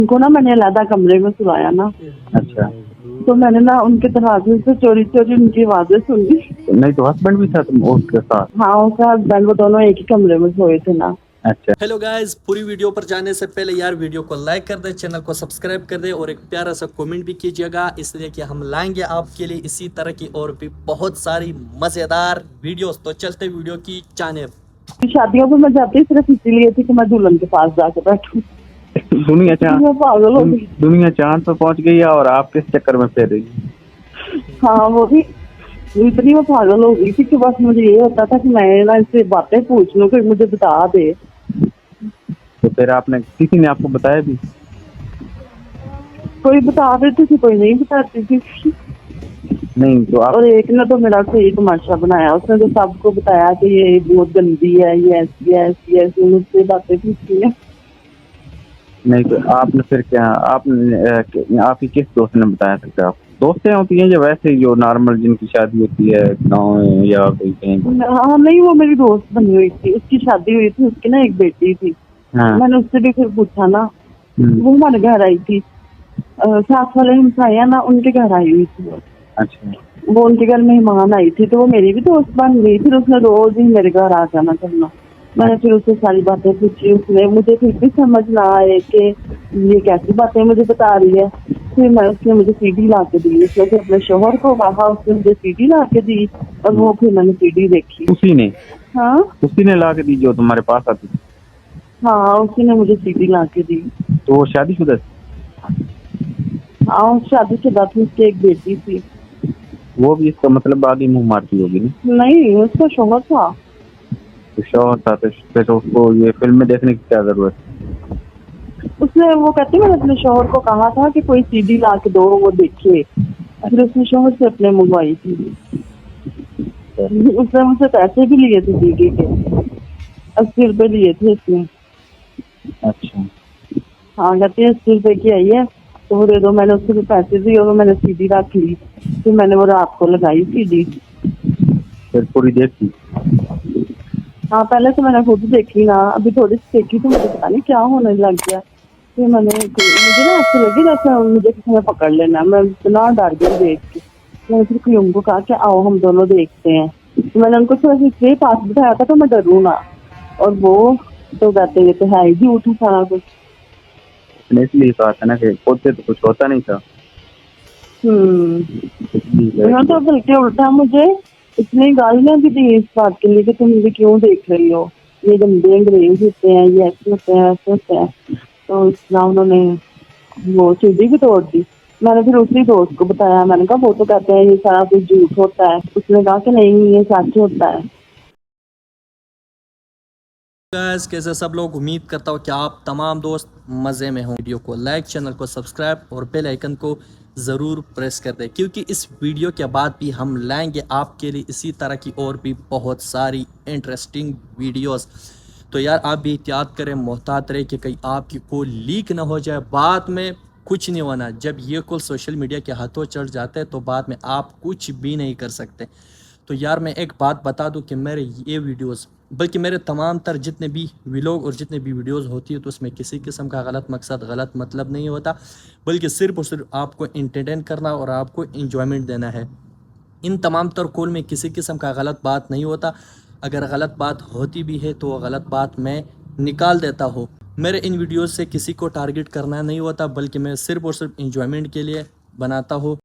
उनको ना मैंने अलग कमरे में सुलाया ना। अच्छा, तो मैंने ना उनके दरवाजे से चोरी चोरी उनकी आवाजें सुनी। नहीं तो हस्बैंड भी था तुम उसके साथ? हाँ, उसका हस्बैंड, वो दोनों एक ही कमरे में सोए थे ना। अच्छा, हेलो गाइस, पूरी वीडियो पर जाने से पहले यार वीडियो को लाइक कर दे, चैनल को सब्सक्राइब कर दे और एक प्यारा सा कमेंट भी कीजिएगा, इसलिए कि हम लाएंगे आपके लिए इसी तरह की और भी बहुत सारी मजेदार वीडियोस। तो चलते वीडियो की जानिब। शादियों पर मैं जाती सिर्फ इसीलिए थी कि मैं दुल्हन के पास जाके बैठूं। दुनिया चांद मैं पागल हो गई। दुनिया चांद पर पहुंच गई है और आप किस चक्कर में फिर रही हैं? हाँ, वो भी इतनी मैं पागल हो गई थी कि बस मुझे ये होता था कि मैं ना इससे बातें पूछ लूं कि मुझे बता दे। तो फिर आपने किसी ने आपको बताया भी? कोई बता देती थी, कोई नहीं बताती थी। नहीं तो आप और एक ने तो मेरा कोई तमाशा बनाया, उसने तो सबको बताया कि ये बहुत गंदी है, ये ऐसी है, ऐसी है, ऐसी, मुझसे बातें पूछती है। नहीं तो आपने फिर क्या आपने आपकी किस दोस्त ने बताया था? क्या आप दोस्तें होती हैं या वैसे ही जो नॉर्मल जिनकी शादी होती है गाँव में या कोई कहीं? हाँ नहीं, वो मेरी दोस्त बनी हुई थी, उसकी शादी हुई थी, उसकी ना एक बेटी थी। हाँ। मैंने उससे भी फिर पूछा ना, वो हमारे घर आई थी। साथ वाले हमसाया ना, उनके घर आई हुई थी। अच्छा, वो उनके घर मेहमान आई थी, तो वो मेरी भी दोस्त बन गई। फिर उसने रोज ही मेरे घर आ जाना करना। मैंने फिर उससे सारी बातें पूछी, उसने मुझे फिर भी समझ ना आए कि ये कैसी बातें मुझे बता रही है। फिर उसने मुझे सीडी ला के दी, उसने फिर अपने शोहर को कहा, उसने मुझे सीडी ला के दी और वो फिर मैंने सीडी देखी। उसी ने हाँ उसी ने ला के दी जो तुम्हारे पास आती थी? हाँ, उसी ने मुझे सीडी ला के दी। तो वो शादीशुदा थी? हाँ, शादी के बाद उसकी एक बेटी थी। वो भी इसका मतलब आगे मुंह मारती होगी ना? नहीं, उसका शोहर था। तो शौहर था तो फिर तो उसको ये फिल्में देखने की क्या जरूरत है? उसने, वो कहती, मैंने अपने शोहर को कहा था कि कोई सीडी ला के दो, वो देखे। फिर उसने शोहर से अपने मंगवाई थी। उसने मुझसे पैसे भी लिए थे सीडी के, 80 रुपए लिए थे उसने। अच्छा, हाँ, कहती है 80 रुपए की आई है तो वो दे दो। मैंने उसको भी पैसे दिए और मैंने सीडी रख ली। फिर मैंने वो रात को लगाई सीडी। फिर पूरी देखी? हाँ, पहले तो मैंने खुद देखी ना, अभी थोड़ी सी देखी तो मुझे पता नहीं क्या होने लग गया। फिर मुझे ना ऐसे लगी जैसे मुझे किसी ने पकड़ लेना। मैं इतना डर गई देख के। मैंने फिर कुयम को कहा कि आओ हम दोनों देखते हैं। तो मैंने उनको थोड़ा सा इसलिए पास बिठाया था तो मैं डरूँ ना, और वो तो कहते ये तो है ही झूठ है सारा कुछ। उसने इसलिए कहा था ना कि होते तो कुछ होता नहीं था। यहाँ तो बल्कि उल्टा मुझे इतनी गालियां भी दी इस बात के लिए कि तुम मुझे क्यों देख रही हो, ये गंदे अंग्रेज होते हैं, ये ऐसे होते हैं, ऐसे होते हैं। तो इसलिए उन्होंने वो सीढ़ी भी तोड़ दी। मैंने फिर उसी दोस्त को बताया, मैंने कहा वो तो कहते हैं ये सारा कुछ झूठ होता है। उसने कहा कि नहीं, ये सच होता है। गाइस, कैसे सब लोग, उम्मीद करता हूँ कि आप तमाम दोस्त मज़े में हों। वीडियो को लाइक, चैनल को सब्सक्राइब और बेल आइकन को ज़रूर प्रेस कर दें, क्योंकि इस वीडियो के बाद भी हम लाएंगे आपके लिए इसी तरह की और भी बहुत सारी इंटरेस्टिंग वीडियोस। तो यार आप भी एहतियात करें, मोहतात रहे कि कहीं आपकी कोई लीक ना हो जाए। बाद में कुछ नहीं होना, जब ये कॉल सोशल मीडिया के हाथों चढ़ जाते हैं तो बाद में आप कुछ भी नहीं कर सकते। तो यार मैं एक बात बता दूं कि मेरे ये वीडियोस, बल्कि मेरे तमाम तर जितने भी व्लॉग और जितने भी वीडियोस होती है, तो उसमें किसी किस्म का गलत मकसद, गलत मतलब नहीं होता, बल्कि सिर्फ और सिर्फ आपको इंटरटेन करना और आपको इंजॉयमेंट देना है। इन तमाम तर कॉल में किसी किस्म का गलत बात नहीं होता। अगर गलत बात होती भी है तो वो गलत बात मैं निकाल देता हूँ। मेरे इन वीडियोस से किसी को टारगेट करना नहीं होता, बल्कि मैं सिर्फ और सिर्फ इंजॉयमेंट के लिए बनाता हूँ।